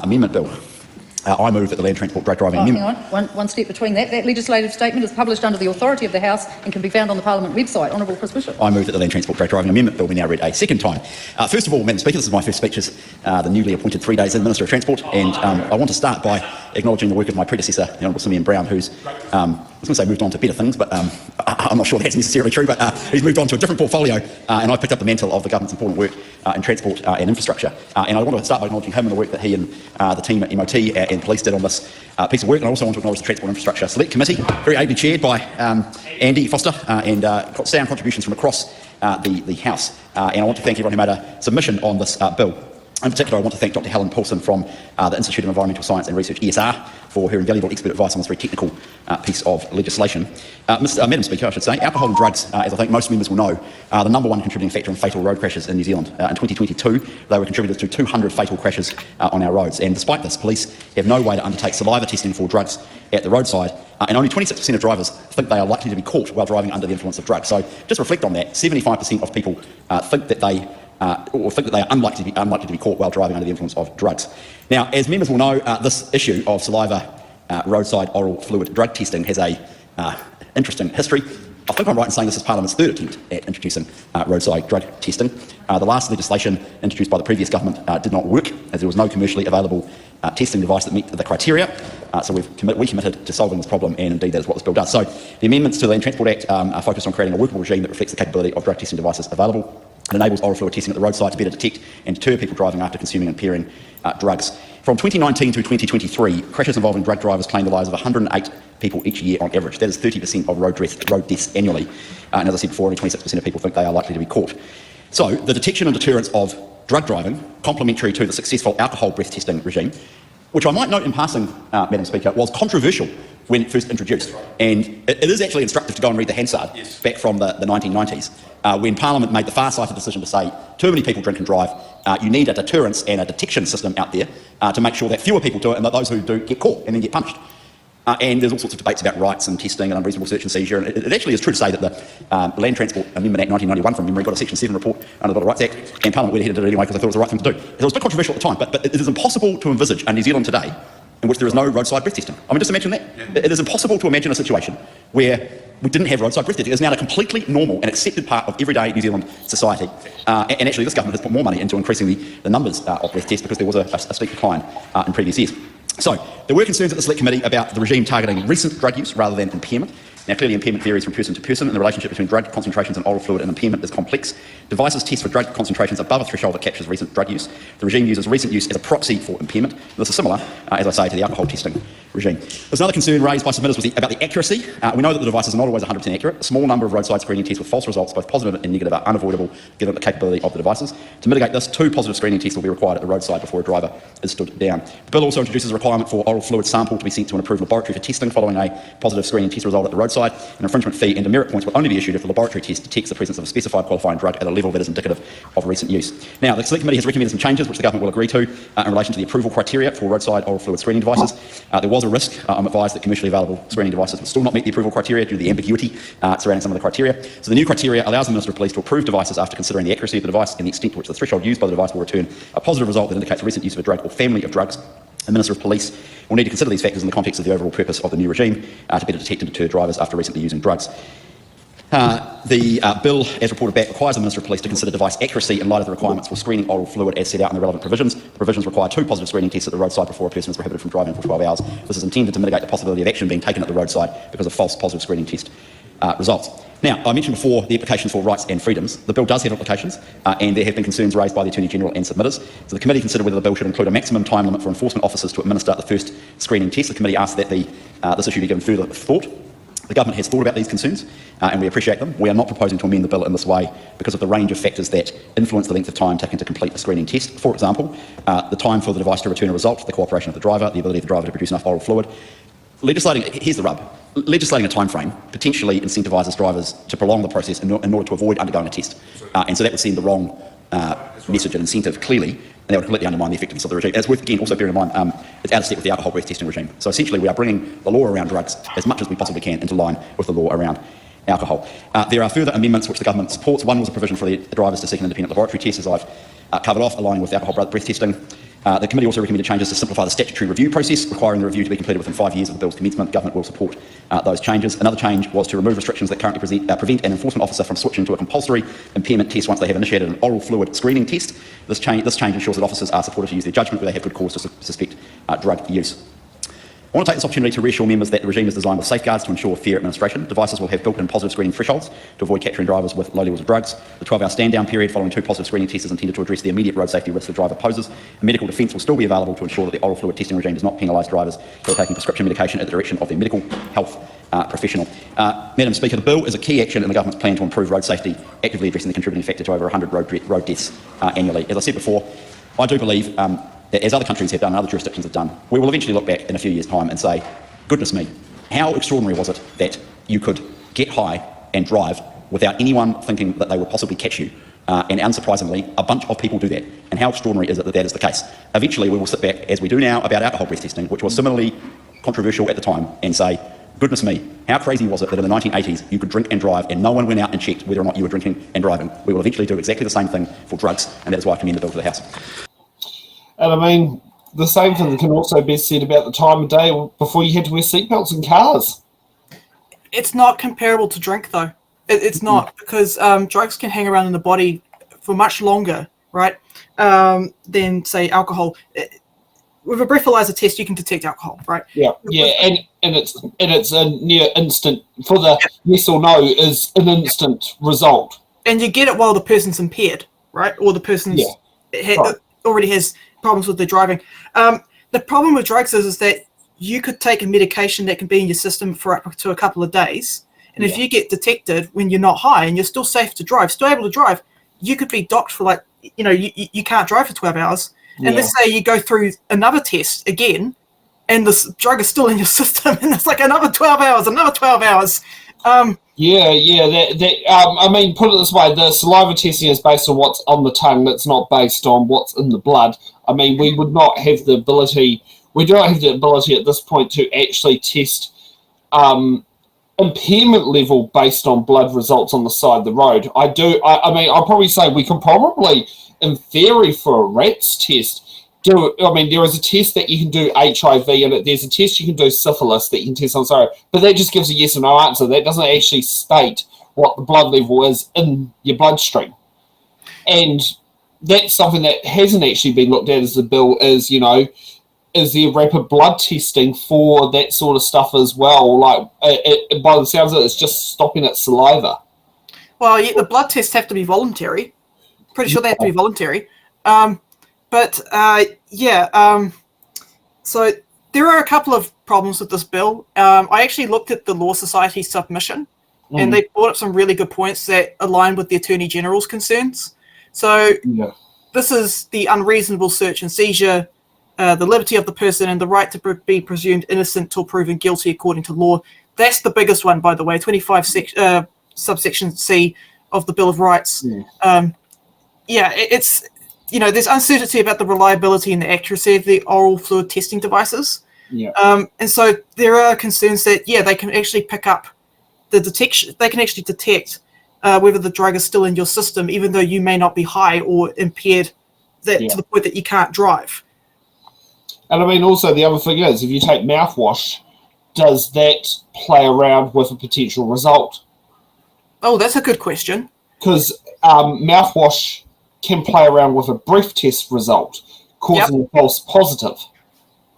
Amendment Bill. I move that the Land Transport Drug Driving Amendment... Hang on, one step between that. That legislative statement is published under the authority of the House and can be found on the Parliament website. Honourable Chris Bishop. I move that the Land Transport Drug Driving Amendment Bill be now read a second time. First of all, Madam Speaker, this is my first speech as the newly appointed 3 days in Minister of Transport, and I want to start by acknowledging the work of my predecessor, the Honourable Simeon Brown, who's, I was going to say moved on to better things, but I'm not sure that's necessarily true, but he's moved on to a different portfolio, and I picked up the mantle of the government's important work in transport and infrastructure. And I want to start by acknowledging him and the work that he and the team at MOT and police did on this piece of work. And I also want to acknowledge the Transport Infrastructure Select Committee, very ably chaired by Andy Foster, and sound contributions from across the House. And I want to thank everyone who made a submission on this bill. In particular, I want to thank Dr Helen Paulson from the Institute of Environmental Science and Research, ESR, for her invaluable expert advice on this very technical piece of legislation. Madam Speaker, I should say, alcohol and drugs, as I think most members will know, are the #1 contributing factor in fatal road crashes in New Zealand. In 2022, they were contributors to 200 fatal crashes on our roads. And despite this, police have no way to undertake saliva testing for drugs at the roadside, and only 26% of drivers think they are likely to be caught while driving under the influence of drugs. So just reflect on that. 75% of people think that they are unlikely to be caught while driving under the influence of drugs. Now, as members will know, this issue of saliva roadside oral fluid drug testing has a interesting history. I think I'm right in saying this is Parliament's third attempt at introducing roadside drug testing. The last legislation introduced by the previous government did not work, as there was no commercially available testing device that met the criteria. So we committed to solving this problem, and indeed that is what this bill does. So the amendments to the Land Transport Act are focused on creating a workable regime that reflects the capability of drug testing devices available. It enables oral fluid testing at the roadside to better detect and deter people driving after consuming and impairing drugs. From 2019 to 2023, crashes involving drug drivers claimed the lives of 108 people each year on average. That is 30% of road deaths annually. And as I said before, only 26% of people think they are likely to be caught. So the detection and deterrence of drug driving, complementary to the successful alcohol breath testing regime, which I might note in passing, Madam Speaker, was controversial when it first introduced. And it is actually instructive to go and read the Hansard back from the 1990s, when Parliament made the far-sighted decision to say too many people drink and drive, you need a deterrence and a detection system out there to make sure that fewer people do it and that those who do get caught and then get punished. And there's all sorts of debates about rights and testing and unreasonable search and seizure. And it actually is true to say that the Land Transport Amendment Act 1991 from memory got a Section 7 report under the Bill of Rights Act, and Parliament went ahead and did it anyway because they thought it was the right thing to do. It was a bit controversial at the time, but it is impossible to envisage a New Zealand today in which there is no roadside breath testing. I mean, just imagine that. It is impossible to imagine a situation where we didn't have roadside breath testing. It is now a completely normal and accepted part of everyday New Zealand society. And actually, this government has put more money into increasing the numbers of breath tests because there was a steep decline in previous years. So there were concerns at the Select Committee about the regime targeting recent drug use rather than impairment. Now, clearly impairment varies from person to person, and the relationship between drug concentrations and oral fluid and impairment is complex. Devices test for drug concentrations above a threshold that captures recent drug use. The regime uses recent use as a proxy for impairment. This is similar, as I say, to the alcohol testing regime. There's another concern raised by submitters about the accuracy. We know that the devices are not always 100% accurate. A small number of roadside screening tests with false results, both positive and negative, are unavoidable given the capability of the devices. To mitigate this, 2 positive screening tests will be required at the roadside before a driver is stood down. The bill also introduces a requirement for oral fluid sample to be sent to an approved laboratory for testing following a positive screening test result at the roadside. An infringement fee and demerit points will only be issued if the laboratory test detects the presence of a specified qualifying drug at a level that is indicative of recent use. Now, the Select Committee has recommended some changes which the government will agree to in relation to the approval criteria for roadside oral fluid screening devices. There was a risk, I'm advised, that commercially available screening devices will still not meet the approval criteria due to the ambiguity surrounding some of the criteria. So the new criteria allows the Minister of Police to approve devices after considering the accuracy of the device and the extent to which the threshold used by the device will return a positive result that indicates recent use of a drug or family of drugs. The Minister of Police will need to consider these factors in the context of the overall purpose of the new regime to better detect and deter drivers after recently using drugs. The bill, as reported back, requires the Minister of Police to consider device accuracy in light of the requirements for screening oral fluid as set out in the relevant provisions. The provisions require 2 positive screening tests at the roadside before a person is prohibited from driving for 12 hours. This is intended to mitigate the possibility of action being taken at the roadside because of false positive screening test results. Now, I mentioned before the implications for rights and freedoms. The bill does have implications, and there have been concerns raised by the Attorney General and submitters. So the committee considered whether the bill should include a maximum time limit for enforcement officers to administer the first screening test. The committee asked that this issue be given further thought. The government has thought about these concerns, and we appreciate them. We are not proposing to amend the bill in this way because of the range of factors that influence the length of time taken to complete a screening test. For example, the time for the device to return a result, the cooperation of the driver, the ability of the driver to produce enough oral fluid. Here's the rub. Legislating a time frame potentially incentivises drivers to prolong the process in order to avoid undergoing a test. And so that would send the wrong message and incentive clearly, and that would completely undermine the effectiveness of the regime. As worth, again, also bearing in mind, it's out of step with the alcohol breath testing regime. So essentially we are bringing the law around drugs as much as we possibly can into line with the law around alcohol. There are further amendments which the government supports. One was a provision for the drivers to seek an independent laboratory test, as I've covered off, aligning with alcohol breath testing. The committee also recommended changes to simplify the statutory review process, requiring the review to be completed within 5 years of the bill's commencement. Government will support those changes. Another change was to remove restrictions that currently prevent an enforcement officer from switching to a compulsory impairment test once they have initiated an oral fluid screening test. This change ensures that officers are supported to use their judgment where they have good cause to suspect drug use. I want to take this opportunity to reassure members that the regime is designed with safeguards to ensure fair administration. Devices will have built-in positive screening thresholds to avoid capturing drivers with low levels of drugs. The 12-hour stand-down period following 2 positive screening tests is intended to address the immediate road safety risks the driver poses. A medical defence will still be available to ensure that the oral fluid testing regime does not penalise drivers who are taking prescription medication at the direction of their medical health professional. Madam Speaker, the bill is a key action in the government's plan to improve road safety, actively addressing the contributing factor to over 100 road deaths annually. As I said before, I do believe that as other countries have done and other jurisdictions have done, we will eventually look back in a few years' time and say, goodness me, how extraordinary was it that you could get high and drive without anyone thinking that they would possibly catch you? And unsurprisingly, a bunch of people do that. And how extraordinary is it that that is the case? Eventually, we will sit back, as we do now, about alcohol breath testing, which was similarly controversial at the time, and say, goodness me, how crazy was it that in the 1980s you could drink and drive and no one went out and checked whether or not you were drinking and driving? We will eventually do exactly the same thing for drugs, and that is why I commend the bill to the House. And I mean, the same thing can also be said about the time of day before you had to wear seatbelts in cars. It's not comparable to drink, though. It's not, because drugs can hang around in the body for much longer, right, than, say, alcohol. With a breathalyzer test, you can detect alcohol, right? Yeah, and it's a near instant, for the yes or no is an instant result. And you get it while the person's impaired, right, or the person's already has problems with their driving. The problem with drugs is that you could take a medication that can be in your system for up to a couple of days, and if you get detected when you're not high and you're still safe to drive, still able to drive, you could be docked for you can't drive for 12 hours. And let's say you go through another test again, and this drug is still in your system, and it's like another 12 hours. I mean, put it this way, the saliva testing is based on what's on the tongue. That's not based on what's in the blood. I mean, we do not have the ability at this point to actually test impairment level based on blood results on the side of the road. I'll probably say we can probably, in theory, for a RATS test, there is a test that you can do HIV, and there's a test you can do syphilis that you can test on sorrow, but that just gives a yes or no answer. That doesn't actually state what the blood level is in your bloodstream. And that's something that hasn't actually been looked at as the bill is, is there rapid blood testing for that sort of stuff as well? By the sounds of it, it's just stopping at saliva. Well, the blood tests have to be voluntary. Pretty sure they have to be voluntary. So there are a couple of problems with this bill. I actually looked at the Law Society submission, and they brought up some really good points that align with the Attorney General's concerns. So this is the unreasonable search and seizure, the liberty of the person, and the right to be presumed innocent till proven guilty according to law. That's the biggest one, by the way, 25 subsection C of the Bill of Rights. It's, there's uncertainty about the reliability and the accuracy of the oral fluid testing devices. And so there are concerns that, they can actually pick up the detection. They can actually detect whether the drug is still in your system, even though you may not be high or impaired to the point that you can't drive. And I mean, also the other thing is, if you take mouthwash, does that play around with a potential result? Oh, that's a good question. Because mouthwash can play around with a breath test result, causing a false positive.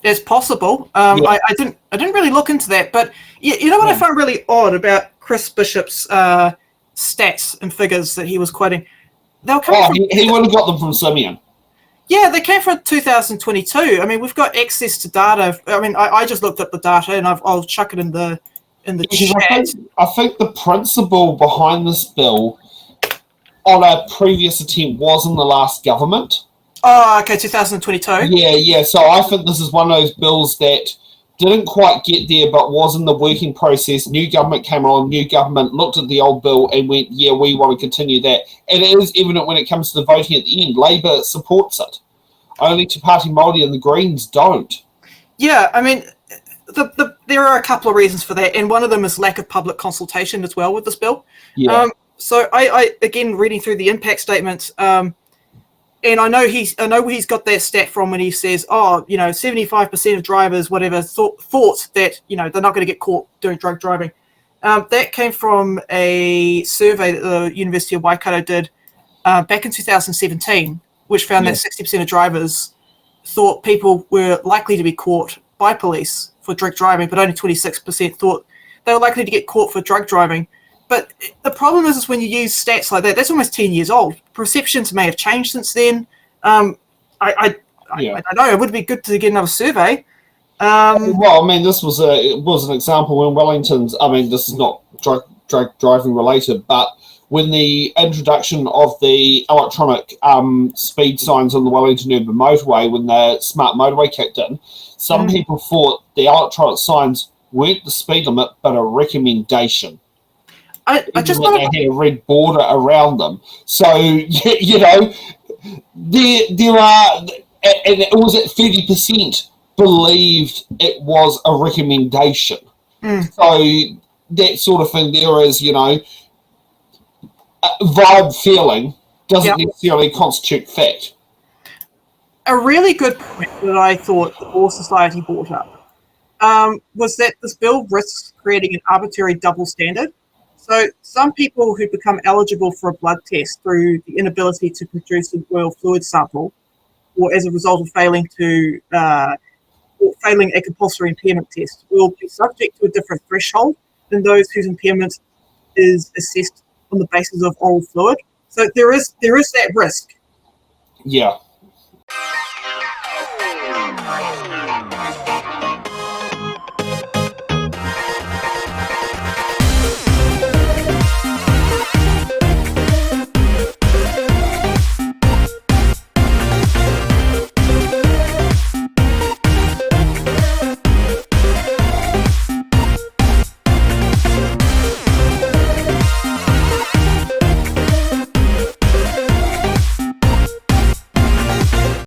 It's possible. I didn't really look into that, but you know what I found really odd about Chris Bishop's stats and figures that he was quoting? They were coming he would have got them from Simeon. Yeah, they came from 2022. I mean, we've got access to data. I mean, I just looked up the data, and I'll chuck it in the chat. I think the principle behind this bill on a previous attempt was in the last government. Oh, okay, 2022. Yeah. So I think this is one of those bills that didn't quite get there, but was in the working process. New government came on, new government looked at the old bill and went, we want to continue that. And it is evident when it comes to the voting at the end. Labour supports it. Only Te Pāti Māori and the Greens don't. Yeah, I mean, there are a couple of reasons for that, and one of them is lack of public consultation as well with this bill. So I again, reading through the impact statements, And I know where he's got that stat from when he says, 75% of drivers, whatever, thought that, they're not going to get caught doing drug driving. That came from a survey that the University of Waikato did back in 2017, which found that 60% of drivers thought people were likely to be caught by police for drink driving, but only 26% thought they were likely to get caught for drug driving. But the problem is when you use stats like that, that's almost 10 years old. Perceptions may have changed since then. I don't know. It would be good to get another survey. This was an example when Wellington's. This is not drug driving related, but when the introduction of the electronic speed signs on the Wellington Urban Motorway, when the smart motorway kicked in, some people thought the electronic signs weren't the speed limit, but a recommendation. I just want they had a red border around them. So, there are, and it was at 30% believed it was a recommendation. So, that sort of thing, there is, vibe feeling doesn't necessarily constitute fact. A really good point that I thought the Law Society brought up was that this bill risks creating an arbitrary double standard. So some people who become eligible for a blood test through the inability to produce an oil fluid sample, or as a result of failing a compulsory impairment test, will be subject to a different threshold than those whose impairment is assessed on the basis of oral fluid. So there is that risk. Yeah.